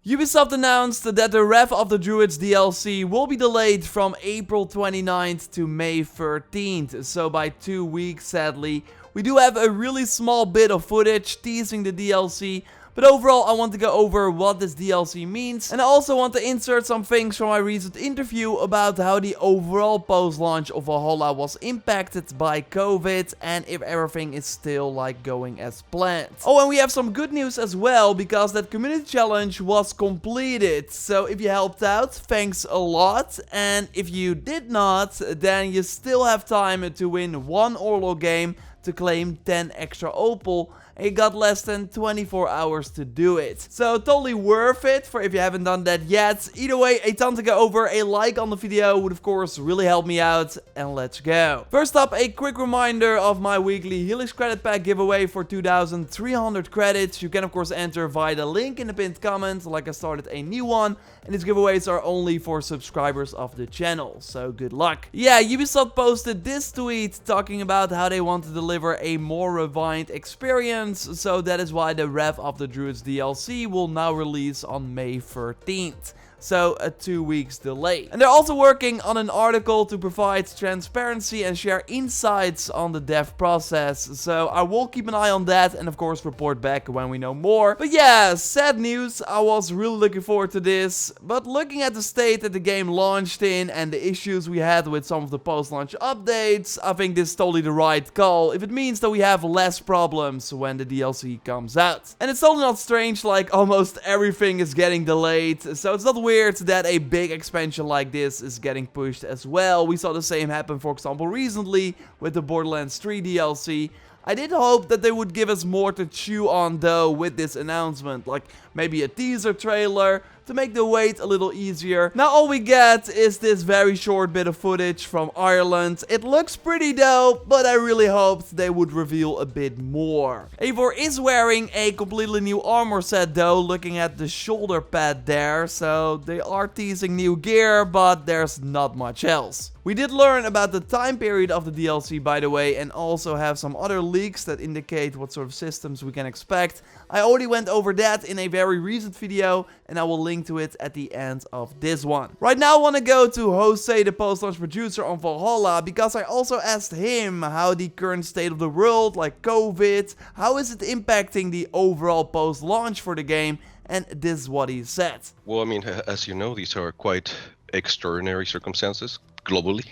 Ubisoft announced that the Wrath of the Druids DLC will be delayed from April 29th to May 13th, so by 2 weeks sadly. We do have a really small bit of footage teasing the DLC, but overall I want to go over what this DLC means, and I also want to insert some things from my recent interview about how the overall post-launch of Valhalla was impacted by COVID and if everything is still like going as planned. Oh, and we have some good news as well, because that community challenge was completed. So if you helped out, thanks a lot, and if you did not, then you still have time to win one Orlo game to claim 10 extra opal. It got less than 24 hours to do it. So totally worth it for if you haven't done that yet. Either way, a ton to go over. A like on the video would of course really help me out. And let's go. First up, a quick reminder of my weekly Helix credit pack giveaway for 2,300 credits. You can of course enter via the link in the pinned comment, like I started a new one. And these giveaways are only for subscribers of the channel, so good luck. Yeah, Ubisoft posted this tweet talking about how they want to deliver a more refined experience, so that is why the Wrath of the Druids DLC will now release on May 13th. So a 2 weeks delay. And they're also working on an article to provide transparency and share insights on the dev process. So I will keep an eye on that and of course report back when we know more. But yeah, sad news. I was really looking forward to this. But looking at the state that the game launched in and the issues we had with some of the post-launch updates, I think this is totally the right call if it means that we have less problems when the DLC comes out. And it's totally not strange, like almost everything is getting delayed. So it's not weird that a big expansion like this is getting pushed as well. We saw the same happen, for example, recently with the Borderlands 3 DLC. I did hope that they would give us more to chew on though with this announcement, like maybe a teaser trailer to make the wait a little easier. Now all we get is this very short bit of footage from Ireland. It looks pretty dope, but I really hoped they would reveal a bit more. Eivor is wearing a completely new armor set though, looking at the shoulder pad there, so they are teasing new gear, but there's not much else. We did learn about the time period of the DLC by the way, and also have some other leaks that indicate what sort of systems we can expect. I already went over that in a very recent video, and I will link to it at the end of this one. Right now I want to go to Jose, the post-launch producer on Valhalla, because I also asked him how the current state of the world, like COVID, how is it impacting the overall post-launch for the game, and this is what he said. Well, I mean, as you know, these are quite extraordinary circumstances globally,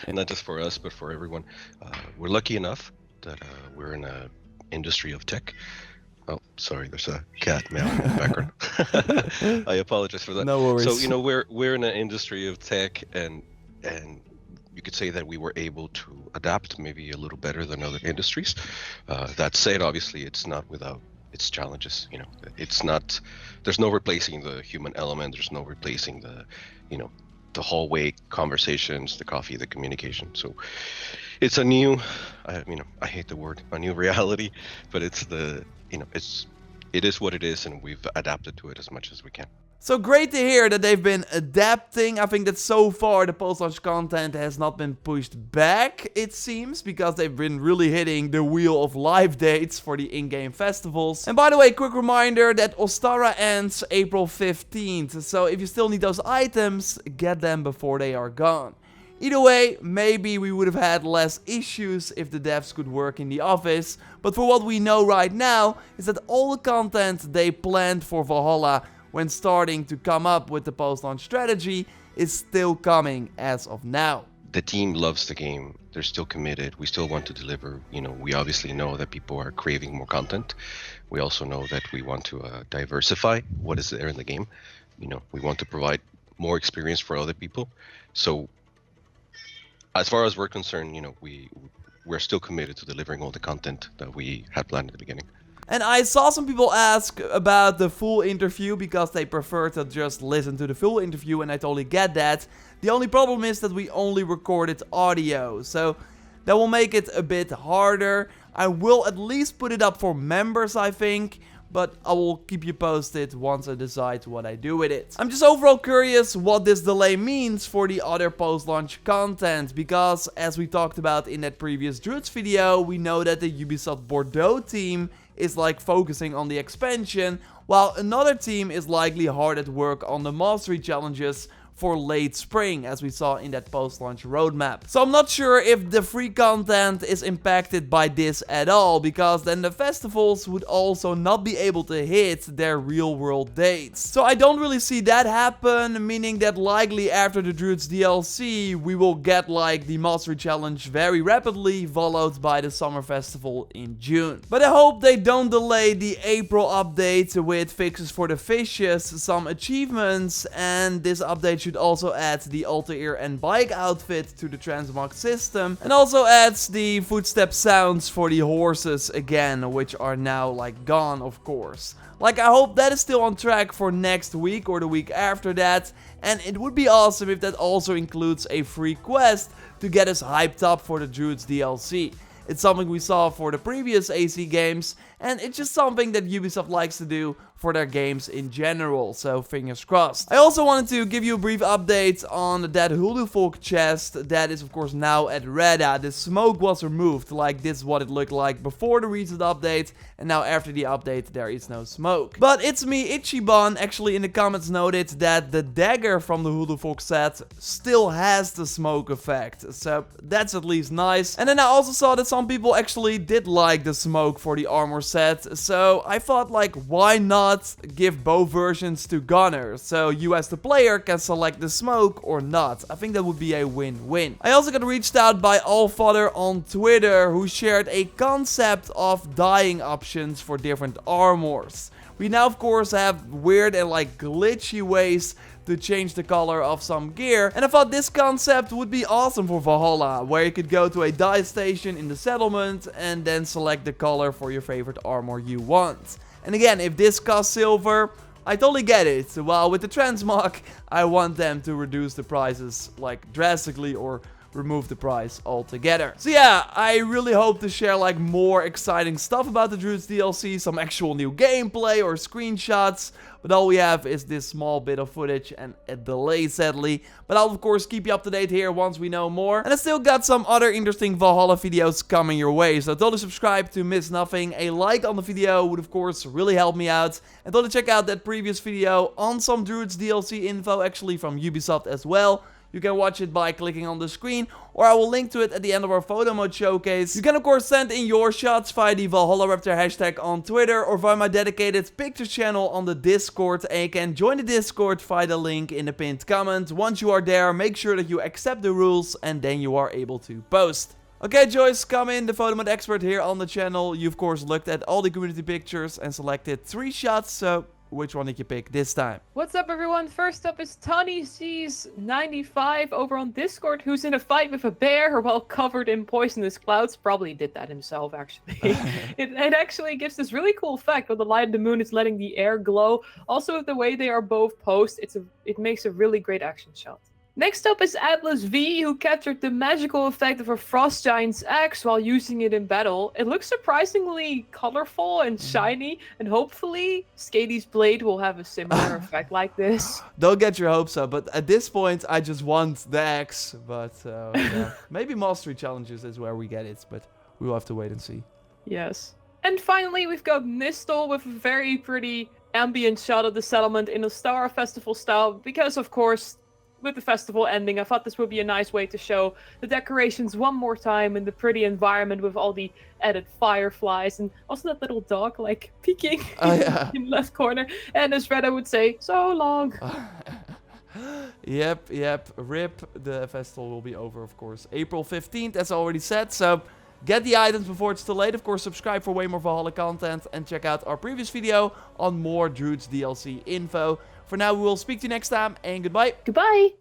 not just for us, but for everyone. We're lucky enough that we're in an industry of tech. Oh, sorry, there's a cat meowing in the background. I apologize for that. No worries. So, you know, we're in an industry of tech, and you could say that we were able to adapt maybe a little better than other industries. That said, obviously, it's not without its challenges. You know, it's not. There's no replacing the human element. There's no replacing the, you know, the hallway conversations, the coffee, the communication. So it's a new, I hate the word, a new reality, but it's the, you know, it is what it is, and we've adapted to it as much as we can. So great to hear that they've been adapting. I think that so far the post-launch content has not been pushed back, it seems, because they've been really hitting the wheel of live dates for the in-game festivals. And by the way, quick reminder that Ostara ends April 15th, so if you still need those items, get them before they are gone. Either way, maybe we would have had less issues if the devs could work in the office, but for what we know right now is that all the content they planned for Valhalla when starting to come up with the post-launch strategy is still coming as of now. The team loves the game. They're still committed. We still want to deliver. You know, we obviously know that people are craving more content. We also know that we want to diversify what is there in the game. You know, we want to provide more experience for other people. So as far as we're concerned, you know, we're still committed to delivering all the content that we had planned at the beginning. And I saw some people ask about the full interview because they prefer to just listen to the full interview, and I totally get that. The only problem is that we only recorded audio, so that will make it a bit harder. I will at least put it up for members, I think, but I will keep you posted once I decide what I do with it. I'm just overall curious what this delay means for the other post-launch content, because as we talked about in that previous Druids video, we know that the Ubisoft Bordeaux team is like focusing on the expansion, while another team is likely hard at work on the mastery challenges for late spring, as we saw in that post-launch roadmap. So I'm not sure if the free content is impacted by this at all, because then the festivals would also not be able to hit their real-world dates. So I don't really see that happen, meaning that likely after the Druids DLC, we will get like the Mastery Challenge very rapidly, followed by the Summer Festival in June. But I hope they don't delay the April update with fixes for the fishes, some achievements, and this update should also add the Altair and bike outfit to the transmog system, and also adds the footstep sounds for the horses again, which are now like gone, of course. Like, I hope that is still on track for next week or the week after that, and it would be awesome if that also includes a free quest to get us hyped up for the Druids DLC. It's something we saw for the previous AC games, and it's just something that Ubisoft likes to do for their games in general, so fingers crossed. I also wanted to give you a brief update on that Hulu Folk chest that is of course now at Reda. The smoke was removed, like this is what it looked like before the recent update, and now after the update there is no smoke. But it's me, Ichiban, actually in the comments noted that the dagger from the Hulu Folk set still has the smoke effect, so that's at least nice. And then I also saw that some people actually did like the smoke for the armor set, so I thought like, why not give both versions to Gunner, so you as the player can select the smoke or not. I think that would be a win-win. I also got reached out by Allfather on Twitter, who shared a concept of dyeing options for different armors. We now of course have weird and like glitchy ways to change the color of some gear, and I thought this concept would be awesome for Valhalla, where you could go to a dye station in the settlement and then select the color for your favorite armor you want. And again, if this costs silver, I totally get it. While with the transmog, I want them to reduce the prices like drastically or remove the price altogether. So yeah, I really hope to share like more exciting stuff about the Druids DLC, some actual new gameplay or screenshots, but all we have is this small bit of footage and a delay sadly. But I'll of course keep you up to date here once we know more. And I still got some other interesting Valhalla videos coming your way, so totally subscribe to miss nothing. A like on the video would of course really help me out. And totally check out that previous video on some Druids DLC info actually from Ubisoft as well. You can watch it by clicking on the screen, or I will link to it at the end of our photo mode showcase. You can of course send in your shots via the JorRaptor hashtag on Twitter, or via my dedicated pictures channel on the Discord, and you can join the Discord via the link in the pinned comment. Once you are there, make sure that you accept the rules, and then you are able to post. Okay, Joyce, come in, the photo mode expert here on the channel. You of course looked at all the community pictures and selected 3 shots, so which one did you pick this time? What's up, everyone? First up is Tony C's 95 over on Discord, who's in a fight with a bear while covered in poisonous clouds. Probably did that himself, actually. it actually gives this really cool effect where the light of the moon is letting the air glow. Also, with the way they are both posed, it makes a really great action shot. Next up is Atlas V, who captured the magical effect of a frost giant's axe while using it in battle. It looks surprisingly colorful and shiny, and hopefully Skady's blade will have a similar effect like this. Don't get your hopes up, but at this point I just want the axe, but yeah. Maybe Mastery Challenges is where we get it, but we will have to wait and see. Yes. And finally we've got Nistel with a very pretty ambient shot of the settlement in a Star Festival style, because of course with the festival ending, I thought this would be a nice way to show the decorations one more time in the pretty environment with all the added fireflies and also that little dog like peeking in the left corner. And as Red, I would say, so long. Yep. RIP. The festival will be over, of course, April 15th, as already said. So get the items before it's too late. Of course, subscribe for way more Valhalla content and check out our previous video on more Druids DLC info. For now, we will speak to you next time, and goodbye. Goodbye.